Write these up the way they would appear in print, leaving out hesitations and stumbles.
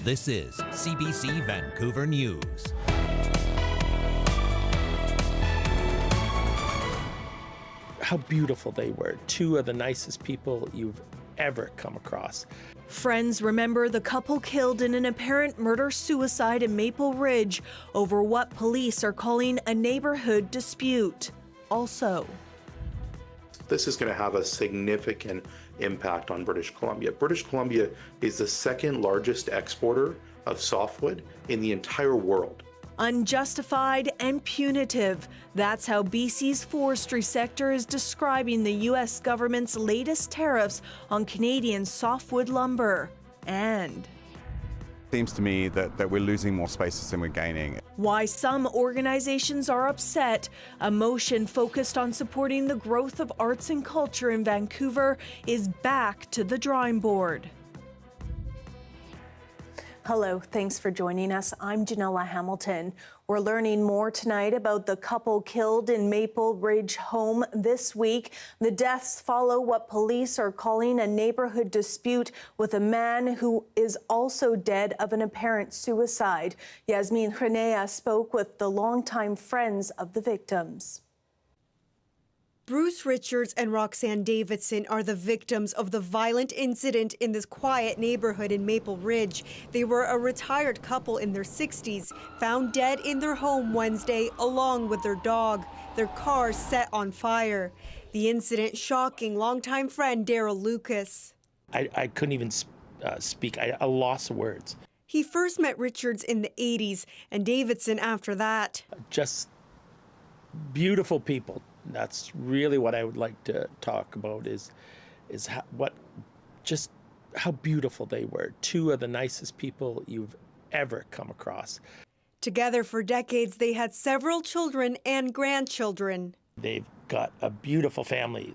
This is CBC Vancouver News. How beautiful they were. Two of the nicest people you've ever come across. Friends remember the couple killed in an apparent murder-suicide in Maple Ridge over what police are calling a neighborhood dispute. Also, this is going to have a significant impact on British Columbia. British Columbia is the second largest exporter of softwood in the entire world. unjustified and punitive. That's how BC's forestry sector is describing the U.S. government's latest tariffs on Canadian softwood lumber. And seems to me that we're losing more spaces than we're gaining. why some organizations are upset. A motion focused on supporting the growth of arts and culture in Vancouver is back to the drawing board. Hello, thanks for joining us. I'm Janella Hamilton. We're learning more tonight about the couple killed in Maple Ridge home this week. The deaths follow what police are calling a neighborhood dispute with a man who is also dead of an apparent suicide. Yasmin Renea spoke with the longtime friends of the victims. Bruce Richards and Roxanne Davidson are the victims of the violent incident in this quiet neighborhood in Maple Ridge. They were a retired couple in their 60s, found dead in their home Wednesday along with their dog, their car set on fire. The incident shocking longtime friend Daryl Lucas. I couldn't even speak. I lost words. He first met Richards in the 80s and Davidson after that. Just beautiful people. That's really what I would like to talk about is how beautiful they were. Two of the nicest people you've ever come across. Together for decades, they had several children and grandchildren. They've got a beautiful family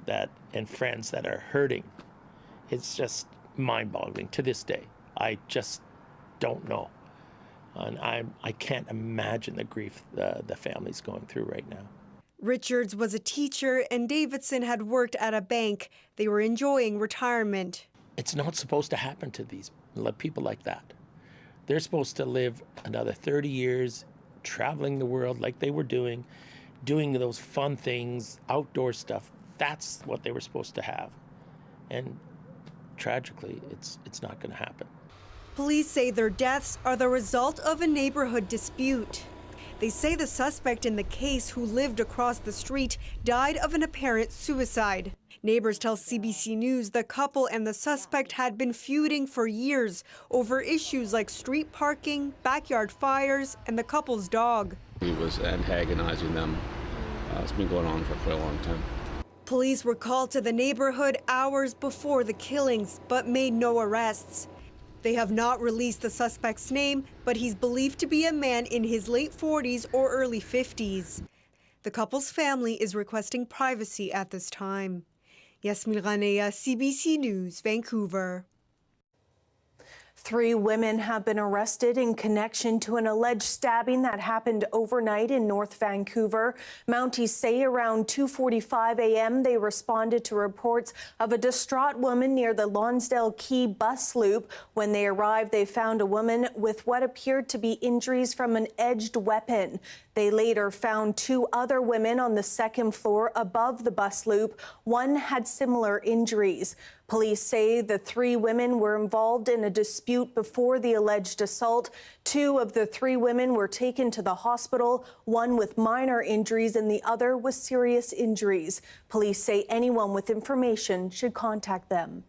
and friends that are hurting. It's just mind-boggling to this day. I just don't know. And I can't imagine the grief the family's going through right now. Richards was a teacher and Davidson had worked at a bank. They were enjoying retirement. It's not supposed to happen to these people like that. They're supposed to live another 30 years, traveling the world like they were doing those fun things, outdoor stuff. That's what they were supposed to have. And tragically, it's not going to happen. Police say their deaths are the result of a neighborhood dispute. They say the suspect in the case, who lived across the street, died of an apparent suicide. Neighbors tell CBC News the couple and the suspect had been feuding for years over issues like street parking, backyard fires, and the couple's dog. He was antagonizing them. It's been going on for quite a long time. Police were called to the neighborhood hours before the killings, but made no arrests. They have not released the suspect's name, but he's believed to be a man in his late 40s or early 50s. The couple's family is requesting privacy at this time. Yasmin Renea, CBC News, Vancouver. 3 women have been arrested in connection to an alleged stabbing that happened overnight in North Vancouver. Mounties say around 2:45 a.m. they responded to reports of a distraught woman near the Lonsdale Quay bus loop. When they arrived, they found a woman with what appeared to be injuries from an edged weapon. They later found 2 other women on the second floor above the bus loop. One had similar injuries. Police say the 3 women were involved in a dispute before the alleged assault. 2 of the 3 women were taken to the hospital, one with minor injuries and the other with serious injuries. Police say anyone with information should contact them.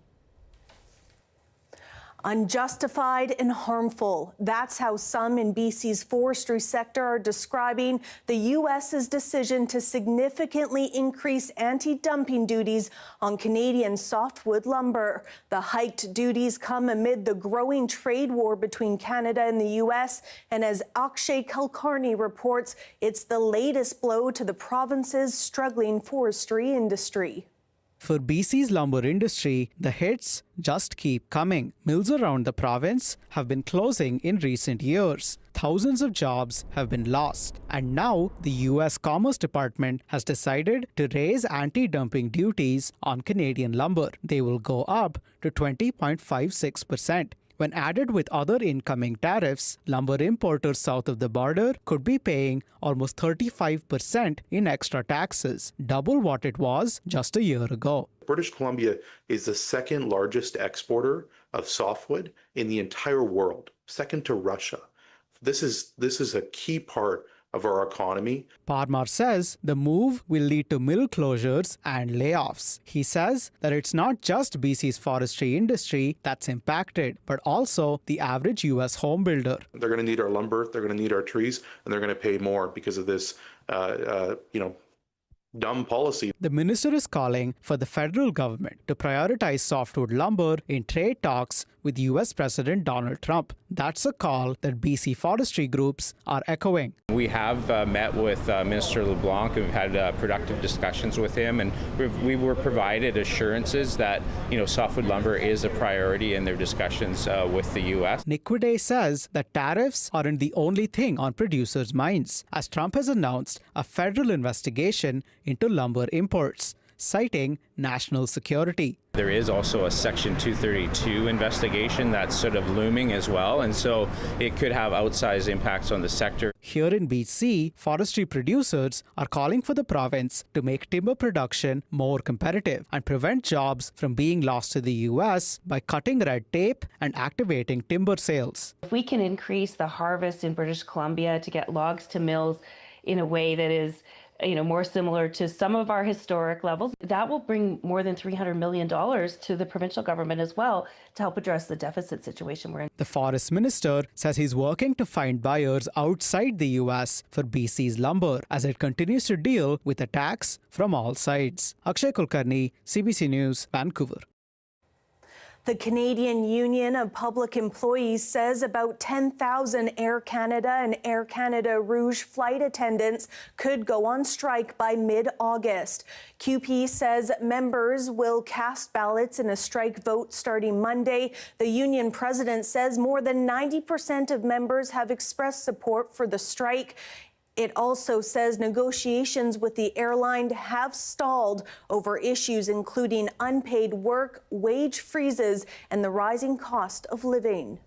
Unjustified and harmful. That's how some in BC's forestry sector are describing the U.S.'s decision to significantly increase anti-dumping duties on Canadian softwood lumber. The hiked duties come amid the growing trade war between Canada and the U.S., and as Akshay Kulkarni reports, it's the latest blow to the province's struggling forestry industry. For BC's lumber industry, the hits just keep coming. Mills around the province have been closing in recent years. Thousands of jobs have been lost. And now, the U.S. Commerce Department has decided to raise anti-dumping duties on Canadian lumber. They will go up to 20.56%. When added with other incoming tariffs, lumber importers south of the border could be paying almost 35% in extra taxes, double what it was just a year ago. British Columbia is the second largest exporter of softwood in the entire world, second to Russia. This is a key part of our economy. Parmar says the move will lead to mill closures and layoffs. He says that it's not just BC's forestry industry that's impacted, but also the average U.S. home builder. They're going to need our lumber, they're going to need our trees, and they're going to pay more because of this, dumb policy. The minister is calling for the federal government to prioritize softwood lumber in trade talks with U.S. President Donald Trump. That's a call that BC forestry groups are echoing. We have met with Minister LeBlanc and we've had productive discussions with him, and we were provided assurances that softwood lumber is a priority in their discussions with the U.S. Niquiday says that tariffs aren't the only thing on producers' minds, as Trump has announced a federal investigation into lumber imports, citing national security. There is also a Section 232 investigation that's sort of looming as well, and so it could have outsized impacts on the sector. Here in BC, forestry producers are calling for the province to make timber production more competitive and prevent jobs from being lost to the U.S. by cutting red tape and activating timber sales. If we can increase the harvest in British Columbia to get logs to mills in a way that is more similar to some of our historic levels, that will bring more than $300 million to the provincial government as well to help address the deficit situation we're in. The forest minister says he's working to find buyers outside the U.S. for BC's lumber as it continues to deal with attacks from all sides. Akshay Kulkarni, CBC News, Vancouver. The Canadian Union of Public Employees says about 10,000 Air Canada and Air Canada Rouge flight attendants could go on strike by mid-August. QP says members will cast ballots in a strike vote starting Monday. The union president says more than 90% of members have expressed support for the strike. It also says negotiations with the airline have stalled over issues including unpaid work, wage freezes, and the rising cost of living.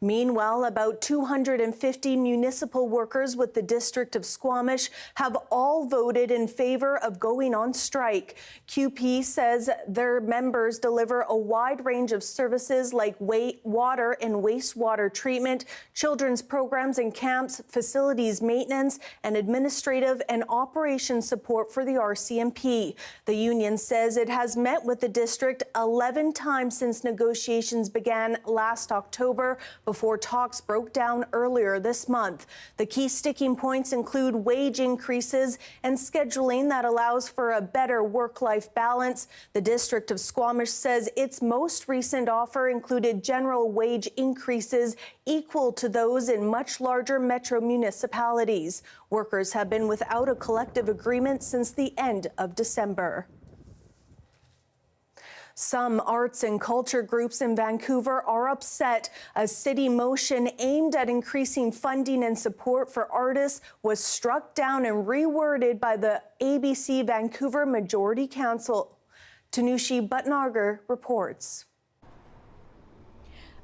Meanwhile, about 250 municipal workers with the District of Squamish have all voted in favor of going on strike. QP says their members deliver a wide range of services like water and wastewater treatment, children's programs and camps, facilities maintenance, and administrative and operations support for the RCMP. The union says it has met with the district 11 times since negotiations began last October, before talks broke down earlier this month. The key sticking points include wage increases and scheduling that allows for a better work-life balance. The District of Squamish says its most recent offer included general wage increases equal to those in much larger metro municipalities. Workers have been without a collective agreement since the end of December. Some arts and culture groups in Vancouver are upset. A city motion aimed at increasing funding and support for artists was struck down and reworded by the ABC Vancouver Majority Council. Tanushi Bhatnagar reports.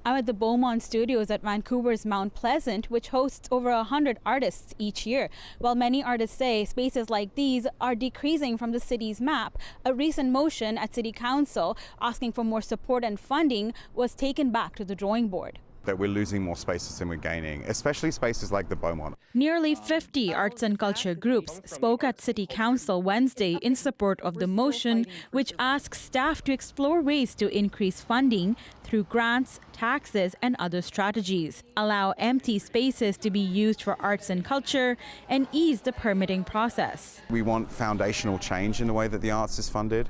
I'm at the Beaumont Studios at Vancouver's Mount Pleasant, which hosts over 100 artists each year. While many artists say spaces like these are decreasing from the city's map, a recent motion at City Council asking for more support and funding was taken back to the drawing board. That we're losing more spaces than we're gaining, especially spaces like the Beaumont. Nearly 50 arts and culture groups spoke at City Council Wednesday in support of the motion, which asks staff to explore ways to increase funding through grants, taxes, and other strategies, allow empty spaces to be used for arts and culture, and ease the permitting process. We want foundational change in the way that the arts is funded.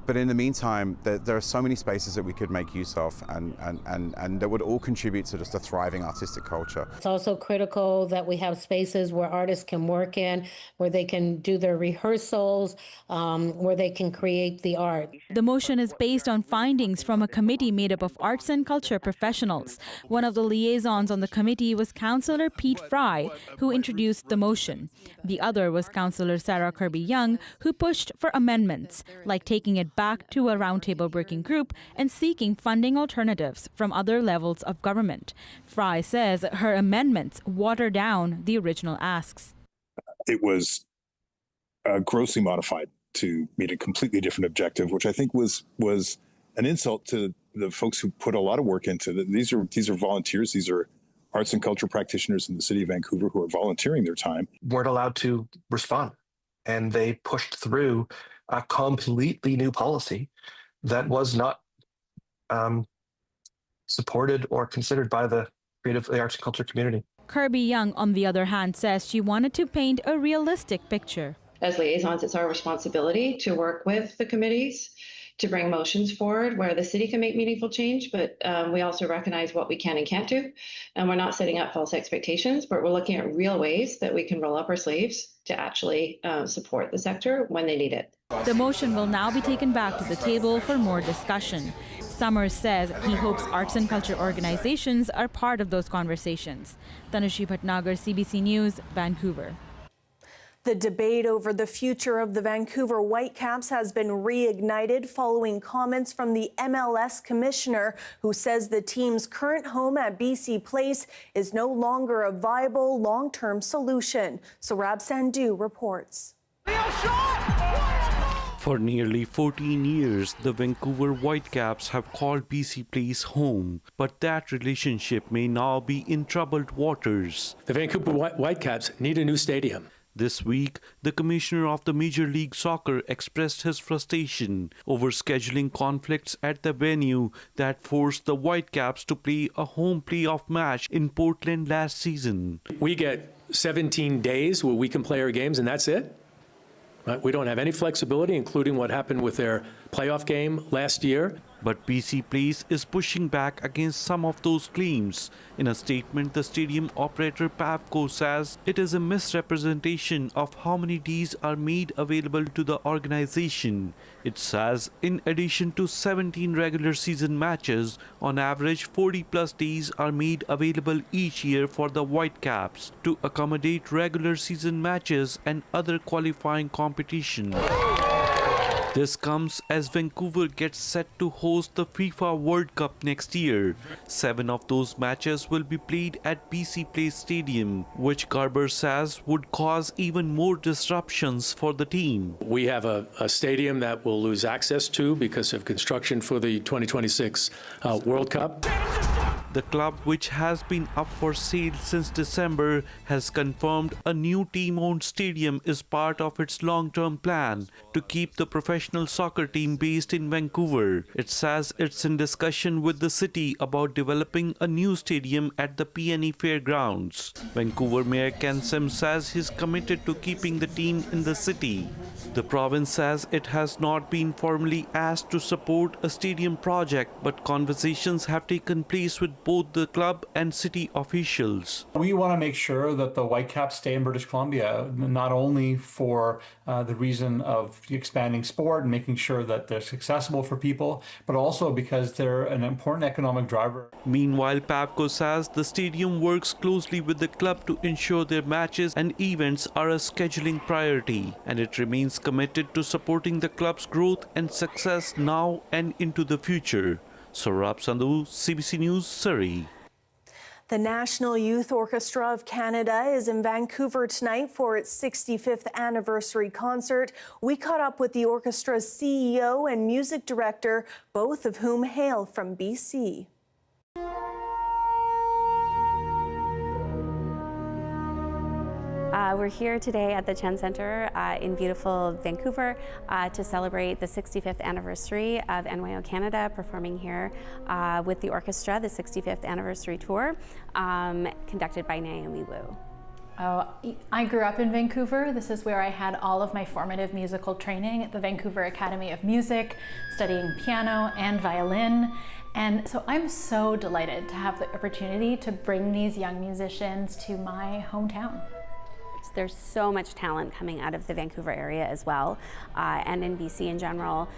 But in the meantime, there are so many spaces that we could make use of and that would all contribute to just a thriving artistic culture. It's also critical that we have spaces where artists can work in, where they can do their rehearsals, where they can create the art. The motion is based on findings from a committee made up of arts and culture professionals. One of the liaisons on the committee was Councillor Pete Fry, who introduced the motion. The other was Councillor Sarah Kirby-Young, who pushed for amendments, like taking it back to a roundtable working group and seeking funding alternatives from other levels of government. Fry says her amendments water down the original asks. It was grossly modified to meet a completely different objective, which I think was an insult to the folks who put a lot of work into it. These are volunteers. These are arts and culture practitioners in the city of Vancouver who are volunteering their time. Weren't allowed to respond, and they pushed through a completely new policy that was not supported or considered by the arts and culture community. Kirby Young, on the other hand, says she wanted to paint a realistic picture. As liaisons, it's our responsibility to work with the committees to bring motions forward where the city can make meaningful change, but we also recognize what we can and can't do. And we're not setting up false expectations, but we're looking at real ways that we can roll up our sleeves to actually support the sector when they need it. The motion will now be taken back to the table for more discussion. Summers says he hopes arts and culture organizations are part of those conversations. Tanushi Bhatnagar, CBC News, Vancouver. The debate over the future of the Vancouver Whitecaps has been reignited following comments from the MLS commissioner, who says the team's current home at BC Place is no longer a viable long-term solution. Saurabh Sandhu reports. For nearly 14 years, the Vancouver Whitecaps have called BC Place home, but that relationship may now be in troubled waters. The Vancouver Whitecaps need a new stadium. This week, the commissioner of the Major League Soccer expressed his frustration over scheduling conflicts at the venue that forced the Whitecaps to play a home playoff match in Portland last season. We get 17 days where we can play our games, and that's it. Right? We don't have any flexibility, including what happened with their playoff game last year. But BC Place is pushing back against some of those claims. In a statement, the stadium operator Pavco says it is a misrepresentation of how many days are made available to the organization. It says in addition to 17 regular season matches, on average 40+ days are made available each year for the Whitecaps to accommodate regular season matches and other qualifying competition. This comes as Vancouver gets set to host the FIFA World Cup next year. 7 of those matches will be played at BC Place Stadium, which Garber says would cause even more disruptions for the team. We have a stadium that we'll lose access to because of construction for the 2026 World Cup. The club, which has been up for sale since December, has confirmed a new team-owned stadium is part of its long-term plan to keep the professional soccer team based in Vancouver. It says it's in discussion with the city about developing a new stadium at the PNE Fairgrounds. Vancouver Mayor Ken Sim says he's committed to keeping the team in the city. The province says it has not been formally asked to support a stadium project, but conversations have taken place with both the club and city officials. We want to make sure that the Whitecaps stay in British Columbia, not only for the reason of expanding sport and making sure that they're accessible for people, but also because they're an important economic driver. Meanwhile, Pavco says the stadium works closely with the club to ensure their matches and events are a scheduling priority, and it remains committed to supporting the club's growth and success now and into the future. Saurabh Sandhu, CBC News, Surrey. The National Youth Orchestra of Canada is in Vancouver tonight for its 65th anniversary concert. We caught up with the orchestra's CEO and music director, both of whom hail from BC. We're here today at the Chen Centre in beautiful Vancouver to celebrate the 65th anniversary of NYO Canada, performing here with the orchestra, the 65th anniversary tour, conducted by Naomi Wu. I grew up in Vancouver. This is where I had all of my formative musical training at the Vancouver Academy of Music, studying piano and violin. And so I'm so delighted to have the opportunity to bring these young musicians to my hometown. There's so much talent coming out of the Vancouver area as well, and in BC in general.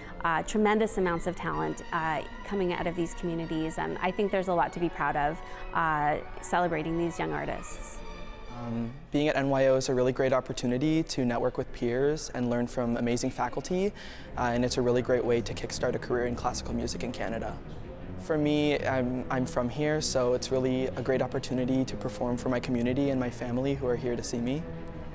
Tremendous amounts of talent coming out of these communities, and I think there's a lot to be proud of celebrating these young artists. Being at NYO is a really great opportunity to network with peers and learn from amazing faculty, and it's a really great way to kickstart a career in classical music in Canada. For me, I'm from here, so it's really a great opportunity to perform for my community and my family who are here to see me.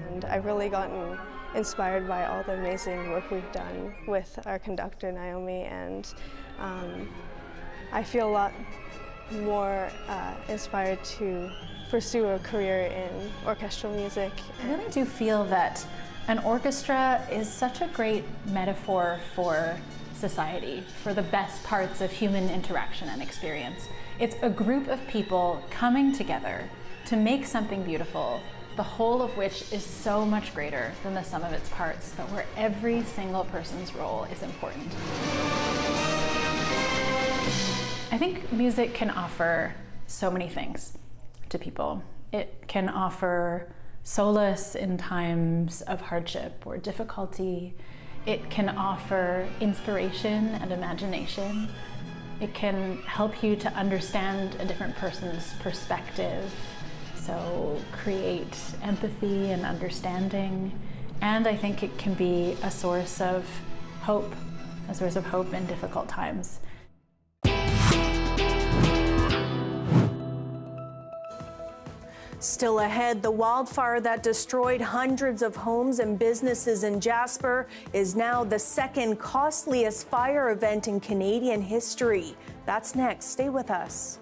And I've really gotten inspired by all the amazing work we've done with our conductor, Naomi, and I feel a lot more inspired to pursue a career in orchestral music. I really do feel that an orchestra is such a great metaphor for society, for the best parts of human interaction and experience. It's a group of people coming together to make something beautiful, the whole of which is so much greater than the sum of its parts, but where every single person's role is important. I think music can offer so many things to people. It can offer solace in times of hardship or difficulty. It can offer inspiration and imagination. It can help you to understand a different person's perspective, so create empathy and understanding. And I think it can be a source of hope in difficult times. Still ahead, the wildfire that destroyed hundreds of homes and businesses in Jasper is now the second costliest fire event in Canadian history. That's next. Stay with us.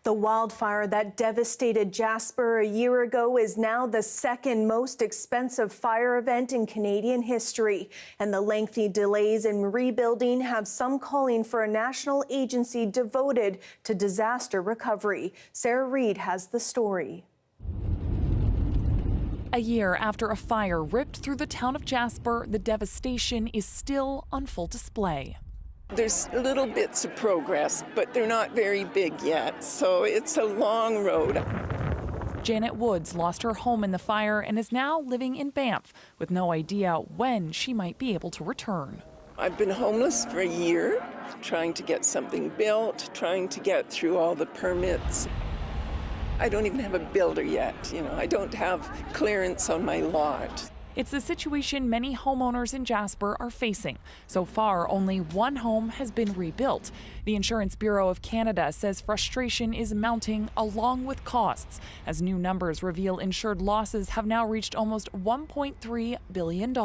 The wildfire that devastated Jasper a year ago is now the second most expensive fire event in Canadian history. And the lengthy delays in rebuilding have some calling for a national agency devoted to disaster recovery. Sarah Reed has the story. A year after a fire ripped through the town of Jasper, the devastation is still on full display. There's little bits of progress, but they're not very big yet, so it's a long road. Janet Woods lost her home in the fire and is now living in Banff with no idea when she might be able to return. I've been homeless for a year, trying to get something built, trying to get through all the permits. I don't even have a builder yet, I don't have clearance on my lot. It's the situation many homeowners in Jasper are facing. So far, only one home has been rebuilt. The Insurance Bureau of Canada says frustration is mounting along with costs, as new numbers reveal insured losses have now reached almost $1.3 billion.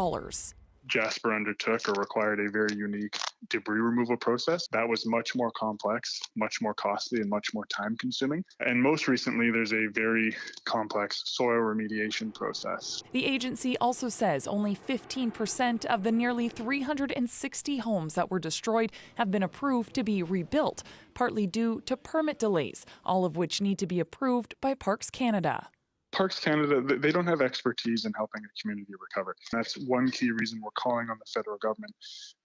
Jasper undertook or required a very unique debris removal process that was much more complex, much more costly, and much more time consuming. And most recently, there's a very complex soil remediation process. The agency also says only 15% of the nearly 360 homes that were destroyed have been approved to be rebuilt, partly due to permit delays, all of which need to be approved by Parks Canada. Parks Canada, they don't have expertise in helping a community recover. That's one key reason we're calling on the federal government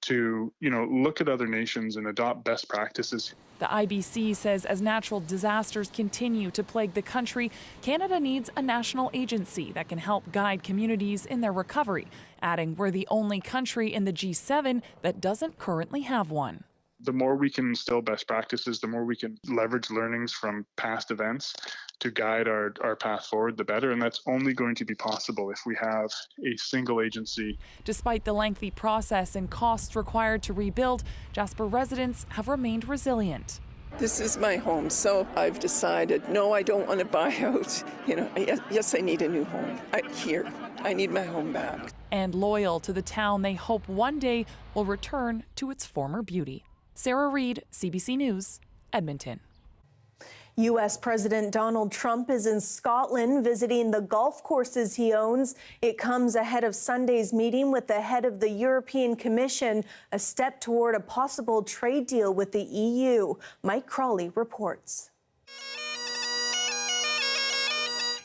to, look at other nations and adopt best practices. The IBC says as natural disasters continue to plague the country, Canada needs a national agency that can help guide communities in their recovery, adding we're the only country in the G7 that doesn't currently have one. The more we can instill best practices, the more we can leverage learnings from past events to guide our path forward, the better. And that's only going to be possible if we have a single agency. Despite the lengthy process and costs required to rebuild, Jasper residents have remained resilient. This is my home, so I've decided, no, I don't want to buy out. Yes, I need a new home. I need my home back. And loyal to the town, they hope one day will return to its former beauty. Sarah Reed, CBC News, Edmonton. U.S. President Donald Trump is in Scotland visiting the golf courses he owns. It comes ahead of Sunday's meeting with the head of the European Commission, a step toward a possible trade deal with the EU. Mike Crawley reports.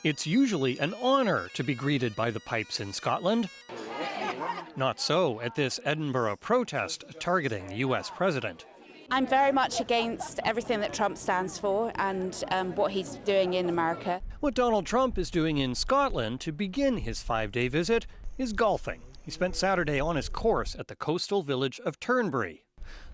It's usually an honor to be greeted by the pipes in Scotland. Not so at this Edinburgh protest targeting the U.S. president. I'm very much against everything that Trump stands for and what he's doing in America. What Donald Trump is doing in Scotland to begin his 5-day visit is golfing. He spent Saturday on his course at the coastal village of Turnberry.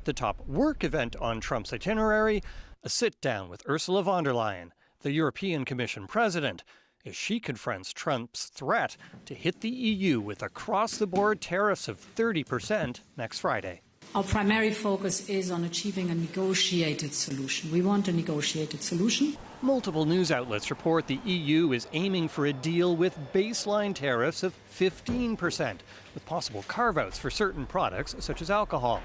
The top work event on Trump's itinerary, a sit-down with Ursula von der Leyen, the European Commission president, as she confronts Trump's threat to hit the EU with across-the-board tariffs of 30% next Friday. Our primary focus is on achieving a negotiated solution. We want a negotiated solution. Multiple news outlets report the EU is aiming for a deal with baseline tariffs of 15%, with possible carve-outs for certain products such as alcohol.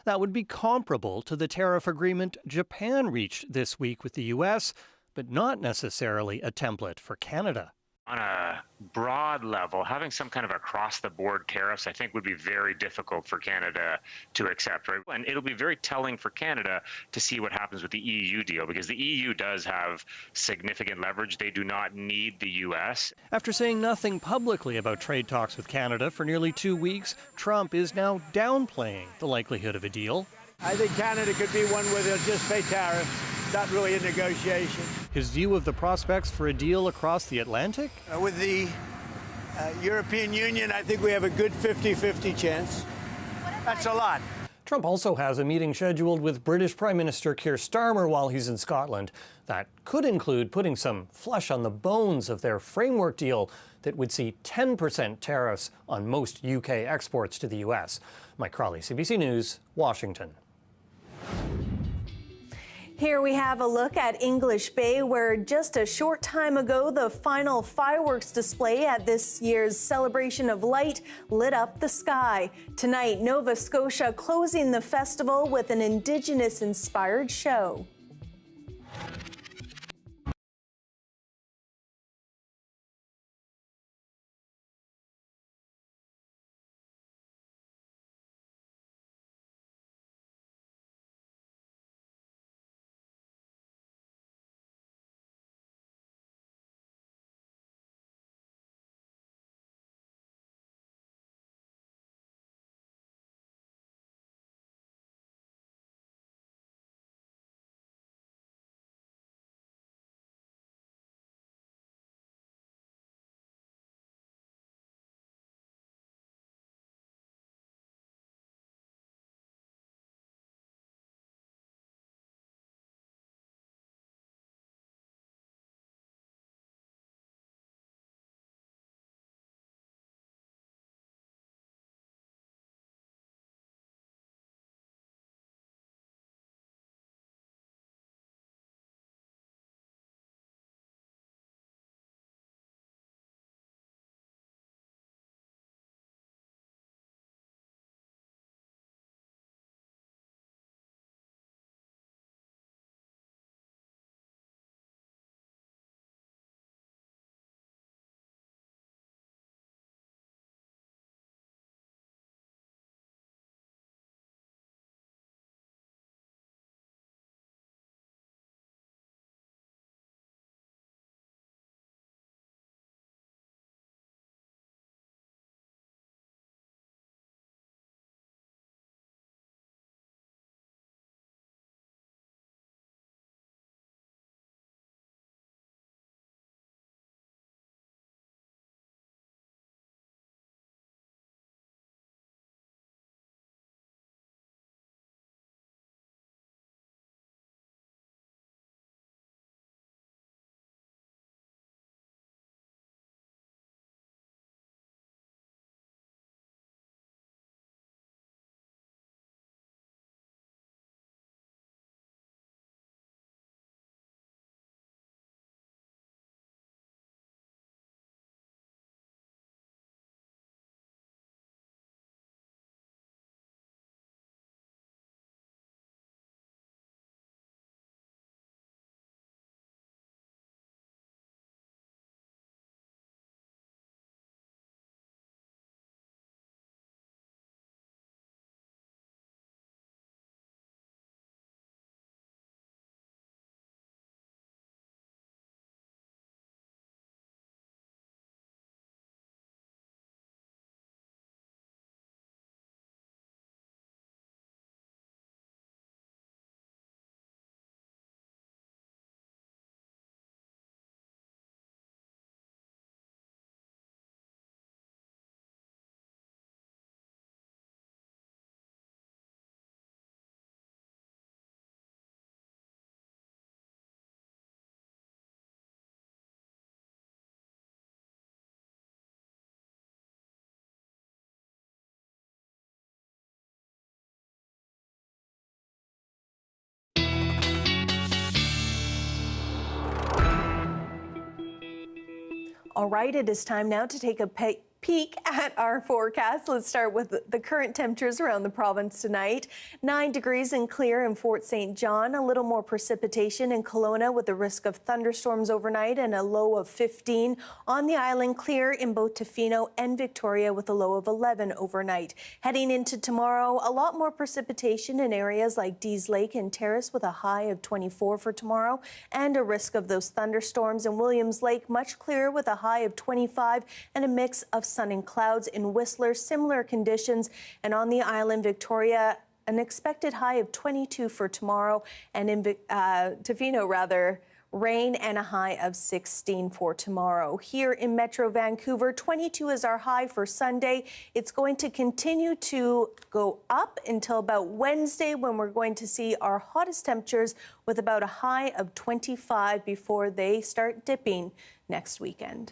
That would be comparable to the tariff agreement Japan reached this week with the US, but not necessarily a template for Canada. On a broad level, having some kind of across-the-board tariffs, I think, would be very difficult for Canada to accept, right? And it'll be very telling for Canada to see what happens with the EU deal, because the EU does have significant leverage. They do not need the U.S. After saying nothing publicly about trade talks with Canada for nearly 2 weeks, Trump is now downplaying the likelihood of a deal. I think Canada could be one where they'll just pay tariffs. Not really a negotiation. His view of the prospects for a deal across the Atlantic? With the European Union, I think we have a good 50-50 chance. That's a lot. Trump also has a meeting scheduled with British Prime Minister Keir Starmer while he's in Scotland. That could include putting some flesh on the bones of their framework deal that would see 10% tariffs on most UK exports to the US. Mike Crawley, CBC News, Washington. Here we have a look at English Bay, where just a short time ago, the final fireworks display at this year's Celebration of Light lit up the sky. Tonight, Nova Scotia closing the festival with an Indigenous-inspired show. All right, it is time now to take a peek at our forecast. Let's start with the current temperatures around the province tonight. 9 degrees and clear in Fort St. John, a little more precipitation in Kelowna with the risk of thunderstorms overnight and a low of 15. On the island, clear in both Tofino and Victoria with a low of 11 overnight. Heading into tomorrow, a lot more precipitation in areas like Dease Lake and Terrace with a high of 24 for tomorrow and a risk of those thunderstorms in Williams Lake, much clearer with a high of 25 and a mix of sun and clouds. In Whistler, similar conditions, and on the island, Victoria, an expected high of 22 for tomorrow, and in Tofino, rain and a high of 16 for tomorrow. Here in Metro Vancouver, 22 is our high for Sunday. It's going to continue to go up until about Wednesday, when we're going to see our hottest temperatures with about a high of 25 before they start dipping next weekend.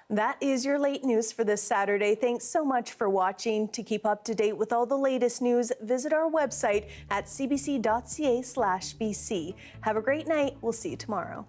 That is your late news for this Saturday. Thanks so much for watching. To keep up to date with all the latest news, visit our website at cbc.ca/bc. Have a great night. We'll see you tomorrow.